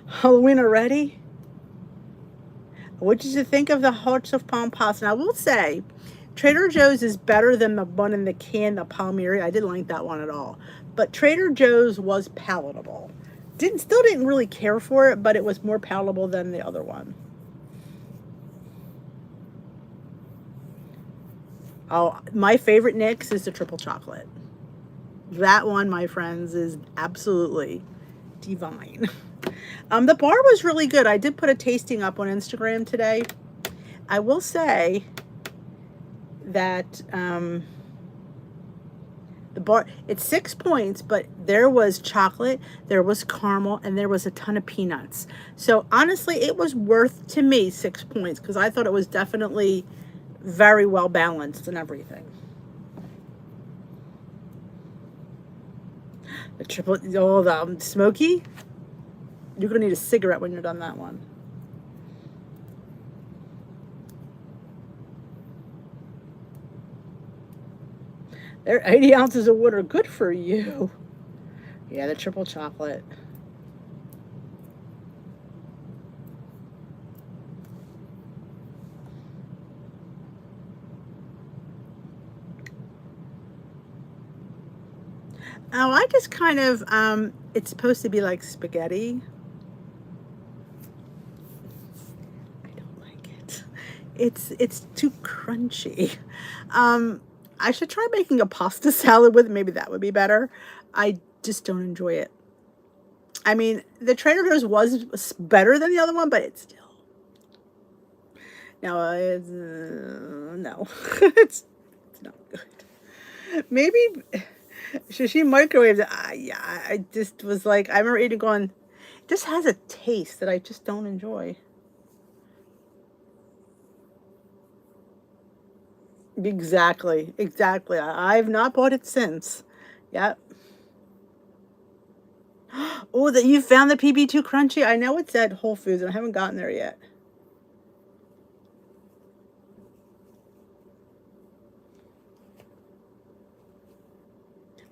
Halloween already? What did you think of the Hearts of Palm pasta? And I will say, Trader Joe's is better than the one in the can, the Palmieri. I didn't like that one at all. But Trader Joe's was palatable. Still didn't really care for it, but it was more palatable than the other one. Oh, my favorite Nick's is the triple chocolate. That one, my friends, is absolutely divine. The bar was really good. I did put a tasting up on Instagram today. I will say that the bar, it's 6 points, but there was chocolate, there was caramel, and there was a ton of peanuts. So honestly, it was worth to me 6 points because I thought it was definitely very well balanced and everything. The triple, oh, the smoky. You're gonna need a cigarette when you're done that one. They're 80 ounces of water. Good for you. Yeah, the triple chocolate. Oh, I just kind of, it's supposed to be like spaghetti. I don't like it. It's too crunchy. Um, I should try making a pasta salad with it. Maybe that would be better. I just don't enjoy it. I mean, the Trader Joe's was better than the other one, but it's still no, no, it's not good. Maybe should she microwave it? Yeah, I just was like, I remember eating going, it just has a taste that I just don't enjoy. Exactly, exactly. I've not bought it since. Yep. Oh, that you found the PB2 crunchy? I know it's at Whole Foods and I haven't gotten there yet.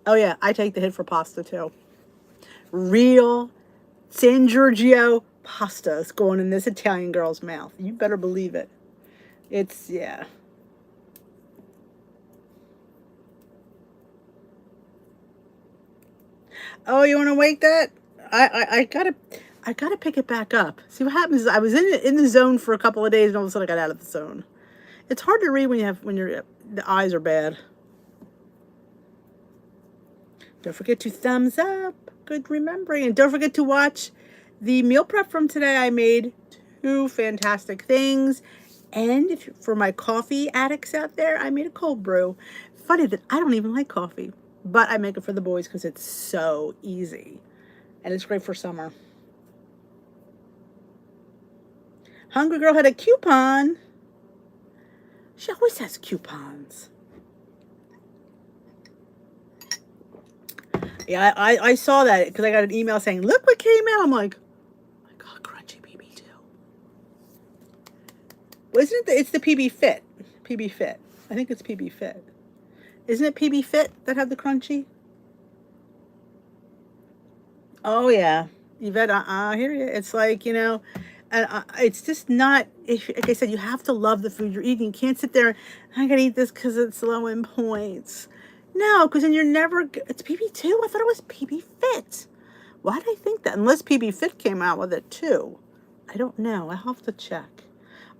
Oh yeah, I take the hit for pasta too. Real San Giorgio pasta is going in this Italian girl's mouth. You better believe it. It's yeah. Oh, you want to wake that? I gotta pick it back up. See what happens is I was in the zone for a couple of days and all of a sudden I got out of the zone. It's hard to read when your the eyes are bad. Don't forget to thumbs up. Good remembering. And don't forget to watch the meal prep from today. I made two fantastic things. And if for my coffee addicts out there, I made a cold brew. Funny that I don't even like coffee, but I make it for the boys because it's so easy. And it's great for summer. Hungry Girl had a coupon. She always has coupons. Yeah, I saw that because I got an email saying, look what came out. I'm like, oh my God, Crunchy PB2. Well, isn't it's the PB Fit. PB Fit. I think it's PB Fit. Isn't it PB Fit that had the crunchy? Oh, yeah. Yvette, I hear you. It's like, and it's just not, if, like I said, you have to love the food you're eating. You can't sit there, I gotta eat this because it's low in points. No, because then you're never, it's PB2? I thought it was PB Fit. Why did I think that? Unless PB Fit came out with it too. I don't know. I have to check.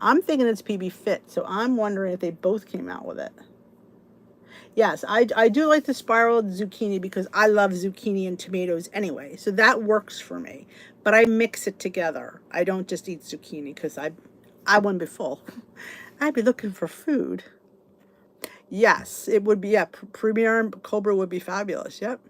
I'm thinking it's PB Fit, so I'm wondering if they both came out with it. Yes, I do like the spiraled zucchini because I love zucchini and tomatoes anyway. So that works for me. But I mix it together. I don't just eat zucchini because I wouldn't be full. I'd be looking for food. Yes, it would be, yeah, Premier and cold brew would be fabulous. Yep.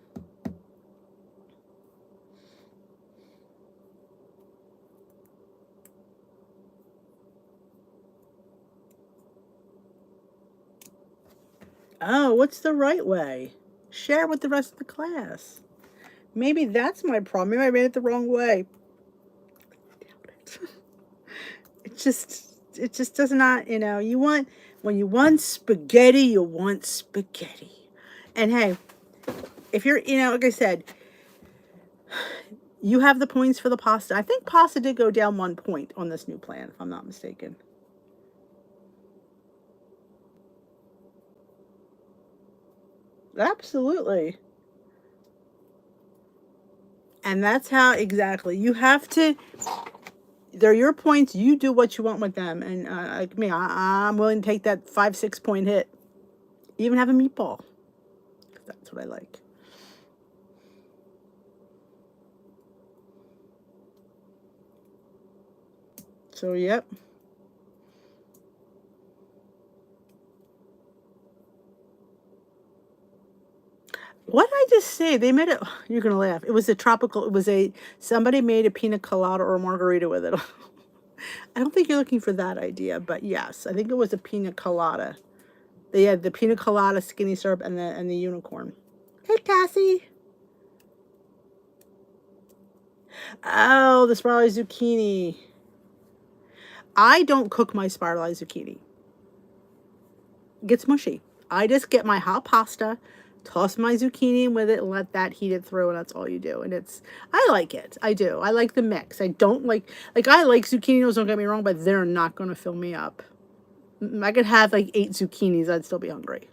Oh, what's the right way? Share with the rest of the class. Maybe that's my problem. Maybe I made it the wrong way. It just does not, you want, when you want spaghetti, you want spaghetti. And hey, if you're, like I said, you have the points for the pasta. I think pasta did go down 1 point on this new plan, if I'm not mistaken. Absolutely. And that's how, exactly. You have to, they're your points. You do what you want with them. And like me, I'm willing to take that 5, 6 point hit. Even have a meatball. That's what I like. So, yep. What did I just say? They made it. You're gonna laugh. It was a tropical. It was a somebody made a pina colada or a margarita with it. I don't think you're looking for that idea, but yes, I think it was a pina colada. They had the pina colada, skinny syrup, and the unicorn. Hey, Cassie. Oh, the spiralized zucchini. I don't cook my spiralized zucchini. It gets mushy. I just get my hot pasta, toss my zucchini in with it, and let that heat it through, and that's all you do. And I like it. I do. I like the mix. I don't like I like zucchini noodles, don't get me wrong, but they're not going to fill me up. I could have like 8 zucchinis, I'd still be hungry.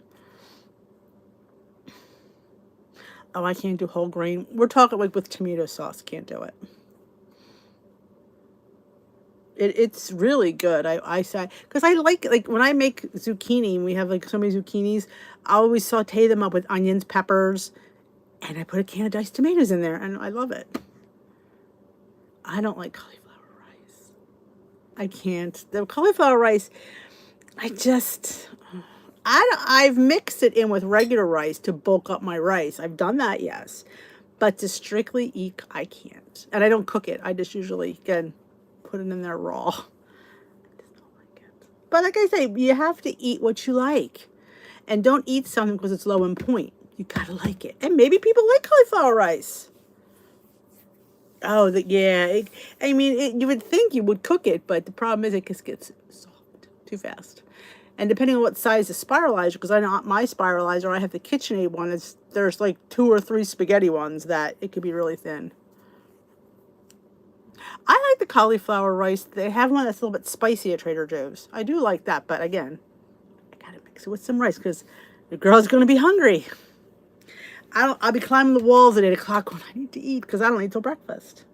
Oh, I can't do whole grain. We're talking like with tomato sauce. Can't do it. It's really good. I say, because I like when I make zucchini and we have like so many zucchinis, I always saute them up with onions, peppers, and I put a can of diced tomatoes in there, and I love it. I don't like cauliflower rice. I can't. The cauliflower rice, I just I've mixed it in with regular rice to bulk up my rice. I've done that, yes. But to strictly eat, I can't. And I don't cook it. I just usually, again, put it in there raw. I just don't like it. But like I say, you have to eat what you like. And don't eat something because it's low in point. You gotta like it. And maybe people like cauliflower rice. Oh, yeah. I mean, you would think you would cook it, but the problem is it just gets soft too fast. And depending on what size the spiralizer, because I know my spiralizer, I have the KitchenAid one. There's like 2 or 3 spaghetti ones that it could be really thin. I like the cauliflower rice. They have one that's a little bit spicy at Trader Joe's. I do like that, but again, I gotta mix it with some rice because the girl's gonna be hungry. I'll be climbing the walls at 8 o'clock when I need to eat because I don't eat till breakfast.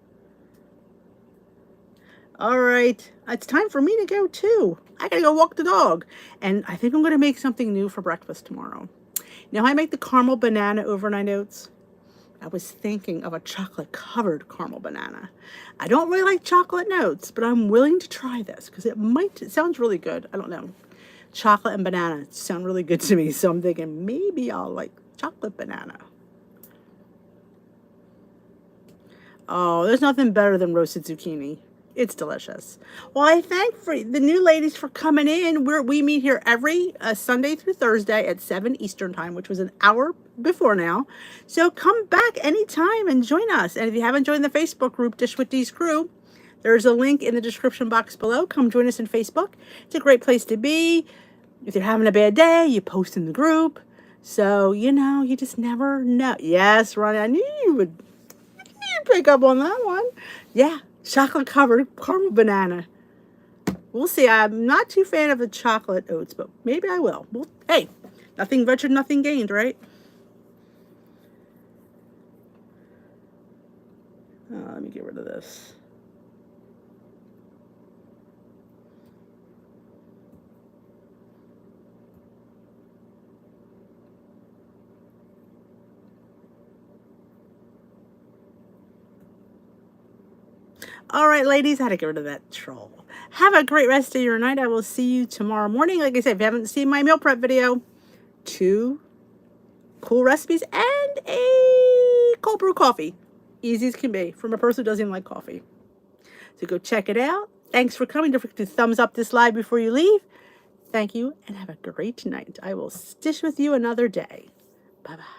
All right, it's time for me to go too. I gotta go walk the dog, and I think I'm gonna make something new for breakfast tomorrow. Now I make the caramel banana overnight oats. I was thinking of a chocolate covered caramel banana. I don't really like chocolate notes, but I'm willing to try this because it sounds really good. I don't know. Chocolate and banana sound really good to me, so I'm thinking maybe I'll like chocolate banana. Oh, there's nothing better than roasted zucchini. It's delicious. Well, I thank for the new ladies for coming in. We meet here every Sunday through Thursday at 7 Eastern time, which was an hour before now. So come back anytime and join us. And if you haven't joined the Facebook group, Dish with Dee's Crew, there's a link in the description box below. Come join us in Facebook. It's a great place to be. If you're having a bad day, you post in the group. So, you just never know. Yes, Ronnie, I knew you'd pick up on that one. Yeah. Chocolate covered caramel banana. We'll see. I'm not too fan of the chocolate oats, but maybe I will. Well, hey, nothing ventured, nothing gained, right? Let me get rid of this. All right, ladies, I had to get rid of that troll. Have a great rest of your night. I will see you tomorrow morning. Like I said, if you haven't seen my meal prep video, 2 cool recipes, and a cold brew coffee. Easy as can be from a person who doesn't even like coffee. So go check it out. Thanks for coming. Don't forget to thumbs up this live before you leave. Thank you, and have a great night. I will stitch with you another day. Bye-bye.